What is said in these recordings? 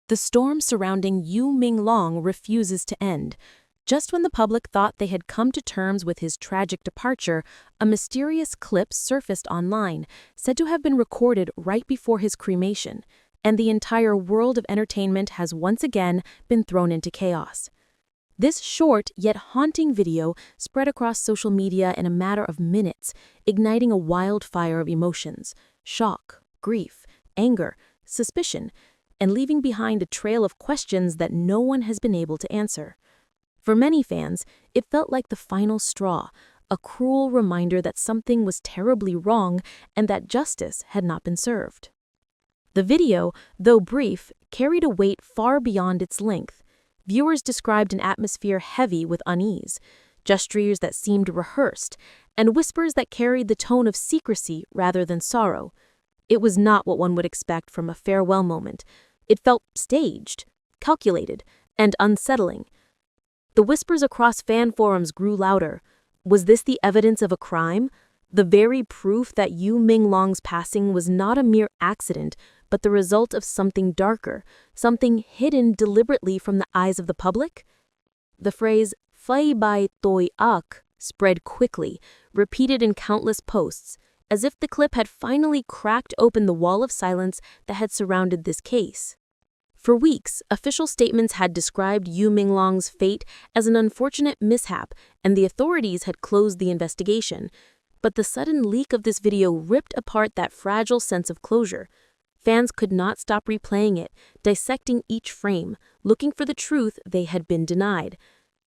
The storm surrounding Menglong refuses to end. Just when the public thought they had come to terms with his tragic departure, a mysterious clip surfaced online, said to have been recorded right before his cremation, and the entire world of entertainment has once again been thrown into chaos. This short yet haunting video spread across social media in a matter of minutes, igniting a wildfire of emotions: shock, grief, anger, suspicion, and leaving behind a trail of questions that no one has been able to answer. For many fans, it felt like the final straw, a cruel reminder that something was terribly wrong and that justice had not been served. The video, though brief, carried a weight far beyond its length. Viewers described an atmosphere heavy with unease, gestures that seemed rehearsed, and whispers that carried the tone of secrecy rather than sorrow. It was not what one would expect from a farewell moment. It felt staged, calculated, and unsettling. The whispers across fan forums grew louder. Was this the evidence of a crime? The very proof that Menglong's passing was not a mere accident, but the result of something darker, something hidden deliberately from the eyes of the public? The phrase "Phai bai toi ak" spread quickly, repeated in countless posts, as if the clip had finally cracked open the wall of silence that had surrounded this case. For weeks, official statements had described Menglong's fate as an unfortunate mishap, and the authorities had closed the investigation. But the sudden leak of this video ripped apart that fragile sense of closure. Fans could not stop replaying it, dissecting each frame, looking for the truth they had been denied.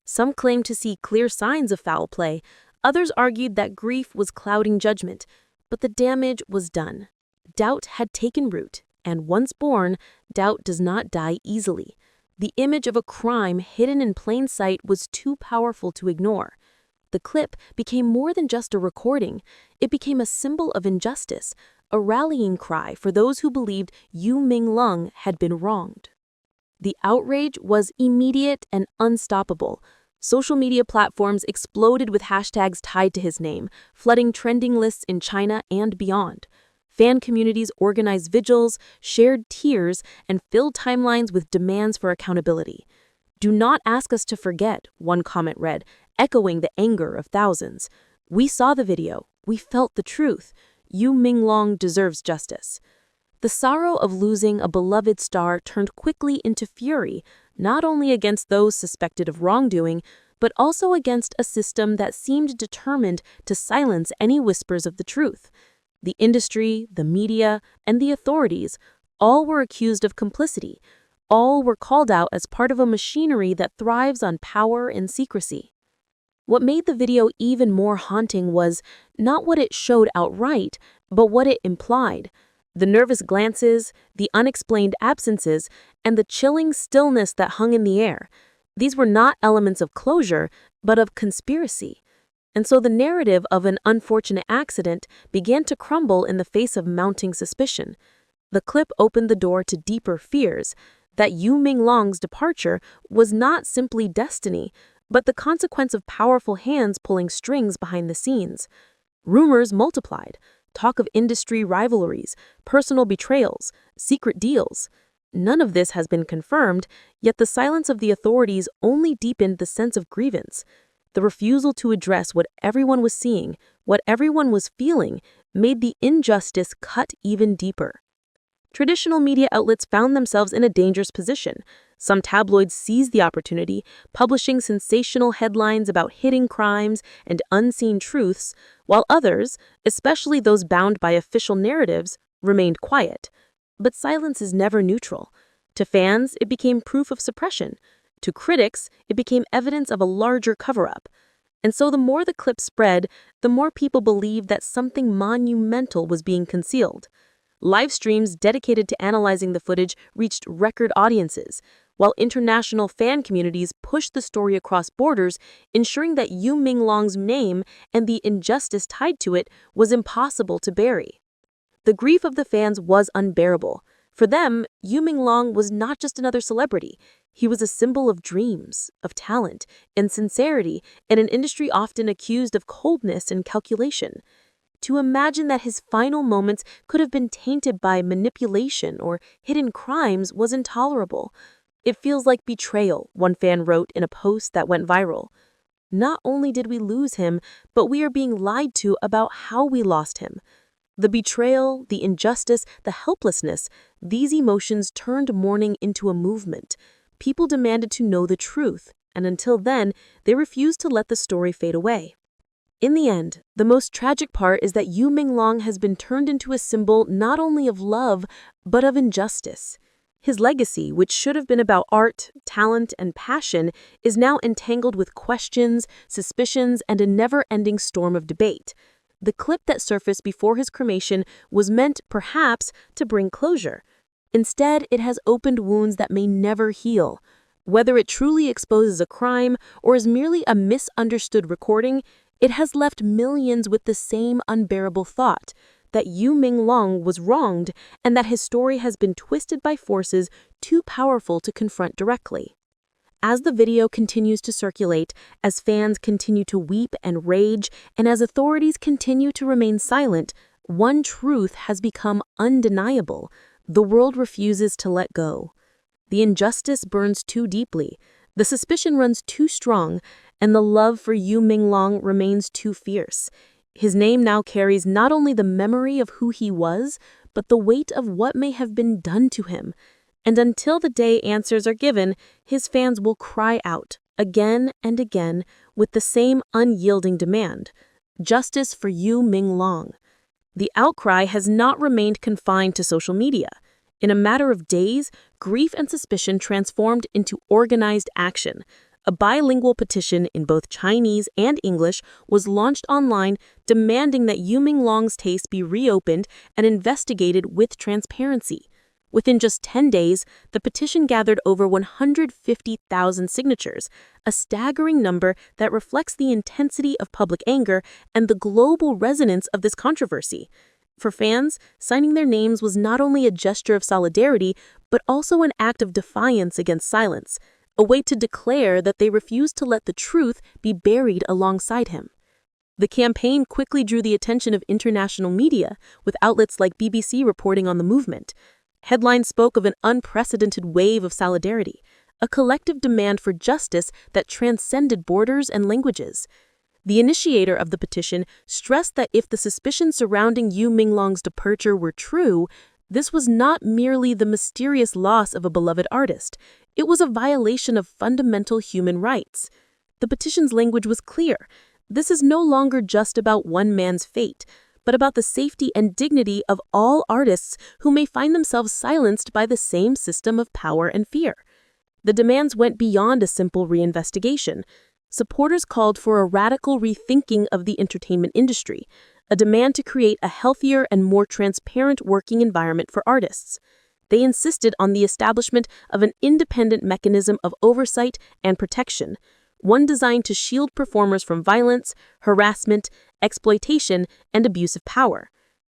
Some claimed to see clear signs of foul play. Others argued that grief was clouding judgment. But the damage was done. Doubt had taken root, and once born, doubt does not die easily. The image of a crime hidden in plain sight was too powerful to ignore. The clip became more than just a recording. It became a symbol of injustice, a rallying cry for those who believed Menglong had been wronged. The outrage was immediate and unstoppable. Social media platforms exploded with hashtags tied to his name, flooding trending lists in China and beyond. Fan communities organized vigils, shared tears, and filled timelines with demands for accountability. "Do not ask us to forget," one comment read, echoing the anger of thousands. "We saw the video. We felt the truth. Menglong deserves justice." The sorrow of losing a beloved star turned quickly into fury, not only against those suspected of wrongdoing, but also against a system that seemed determined to silence any whispers of the truth. The industry, the media, and the authorities all were accused of complicity. All were called out as part of a machinery that thrives on power and secrecy. What made the video even more haunting was not what it showed outright, but what it implied. The nervous glances, the unexplained absences, and the chilling stillness that hung in the air. These were not elements of closure, but of conspiracy. And so the narrative of an unfortunate accident began to crumble in the face of mounting suspicion. The clip opened the door to deeper fears that Menglong's departure was not simply destiny, but the consequence of powerful hands pulling strings behind the scenes. Rumors multiplied. Talk of industry rivalries, personal betrayals, secret deals. None of this has been confirmed, yet the silence of the authorities only deepened the sense of grievance. The refusal to address what everyone was seeing, what everyone was feeling, made the injustice cut even deeper. Traditional media outlets found themselves in a dangerous position. Some tabloids seized the opportunity, publishing sensational headlines about hidden crimes and unseen truths, while others, especially those bound by official narratives, remained quiet. But silence is never neutral. To fans, it became proof of suppression. To critics, it became evidence of a larger cover-up. And so the more the clip spread, the more people believed that something monumental was being concealed. Live streams dedicated to analyzing the footage reached record audiences, while international fan communities pushed the story across borders, ensuring that Menglong's name and the injustice tied to it was impossible to bury. The grief of the fans was unbearable. For them, Menglong was not just another celebrity. He was a symbol of dreams, of talent, and sincerity in an industry often accused of coldness and calculation. To imagine that his final moments could have been tainted by manipulation or hidden crimes was intolerable. It feels like betrayal, one fan wrote in a post that went viral. Not only did we lose him, but we are being lied to about how we lost him. The betrayal, the injustice, the helplessness, these emotions turned mourning into a movement. People demanded to know the truth, and until then, they refused to let the story fade away. In the end, the most tragic part is that Menglong has been turned into a symbol not only of love, but of injustice. His legacy, which should have been about art, talent, and passion, is now entangled with questions, suspicions, and a never-ending storm of debate. The clip that surfaced before his cremation was meant, perhaps, to bring closure. Instead, it has opened wounds that may never heal. Whether it truly exposes a crime or is merely a misunderstood recording, it has left millions with the same unbearable thought, that Menglong was wronged and that his story has been twisted by forces too powerful to confront directly. As the video continues to circulate, as fans continue to weep and rage, and as authorities continue to remain silent, one truth has become undeniable: the world refuses to let go. The injustice burns too deeply, the suspicion runs too strong, and the love for Menglong remains too fierce. His name now carries not only the memory of who he was, but the weight of what may have been done to him. And until the day answers are given, his fans will cry out, again and again, with the same unyielding demand: justice for Menglong. The outcry has not remained confined to social media. In a matter of days, grief and suspicion transformed into organized action. A bilingual petition in both Chinese and English was launched online demanding that Menglong's case be reopened and investigated with transparency. Within just 10 days, the petition gathered over 150,000 signatures, a staggering number that reflects the intensity of public anger and the global resonance of this controversy. For fans, signing their names was not only a gesture of solidarity, but also an act of defiance against silence, a way to declare that they refused to let the truth be buried alongside him. The campaign quickly drew the attention of international media, with outlets like BBC reporting on the movement. Headlines spoke of an unprecedented wave of solidarity, a collective demand for justice that transcended borders and languages. The initiator of the petition stressed that if the suspicions surrounding Menglong's departure were true, this was not merely the mysterious loss of a beloved artist. It was a violation of fundamental human rights. The petition's language was clear. This is no longer just about one man's fate, but about the safety and dignity of all artists who may find themselves silenced by the same system of power and fear. The demands went beyond a simple reinvestigation. Supporters called for a radical rethinking of the entertainment industry, a demand to create a healthier and more transparent working environment for artists. They insisted on the establishment of an independent mechanism of oversight and protection, one designed to shield performers from violence, harassment, exploitation, and abuse of power.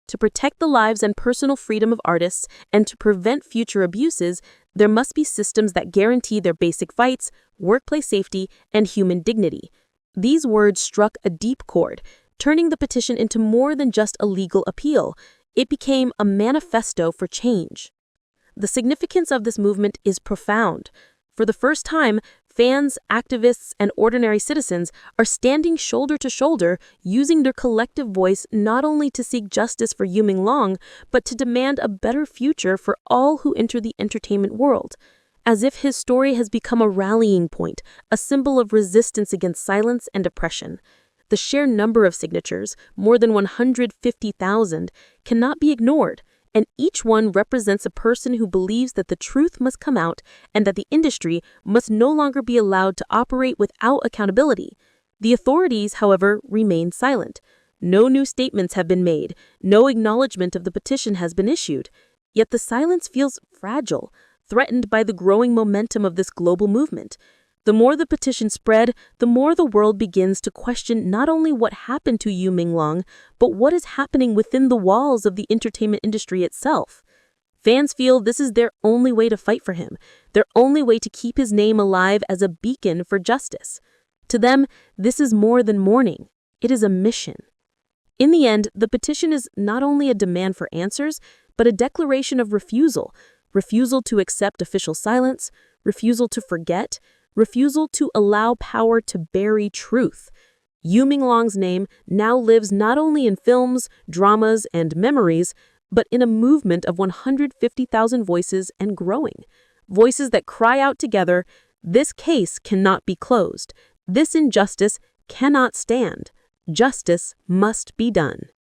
To protect the lives and personal freedom of artists and to prevent future abuses, there must be systems that guarantee their basic rights, workplace safety, and human dignity. These words struck a deep chord, turning the petition into more than just a legal appeal. It became a manifesto for change. The significance of this movement is profound. For the first time, fans, activists, and ordinary citizens are standing shoulder to shoulder, using their collective voice not only to seek justice for Menglong, but to demand a better future for all who enter the entertainment world. As if his story has become a rallying point, a symbol of resistance against silence and oppression. The sheer number of signatures, more than 150,000, cannot be ignored, and each one represents a person who believes that the truth must come out and that the industry must no longer be allowed to operate without accountability. The authorities, however, remain silent. No new statements have been made, no acknowledgement of the petition has been issued. Yet the silence feels fragile, threatened by the growing momentum of this global movement. The more the petition spread, the more the world begins to question not only what happened to Menglong, but what is happening within the walls of the entertainment industry itself. Fans feel this is their only way to fight for him, their only way to keep his name alive as a beacon for justice. To them, this is more than mourning. It is a mission. In the end, the petition is not only a demand for answers, but a declaration of refusal. Refusal to accept official silence, refusal to forget, refusal to allow power to bury truth. Menglong's name now lives not only in films, dramas, and memories, but in a movement of 150,000 voices and growing. Voices that cry out together, "This case cannot be closed. This injustice cannot stand. Justice must be done."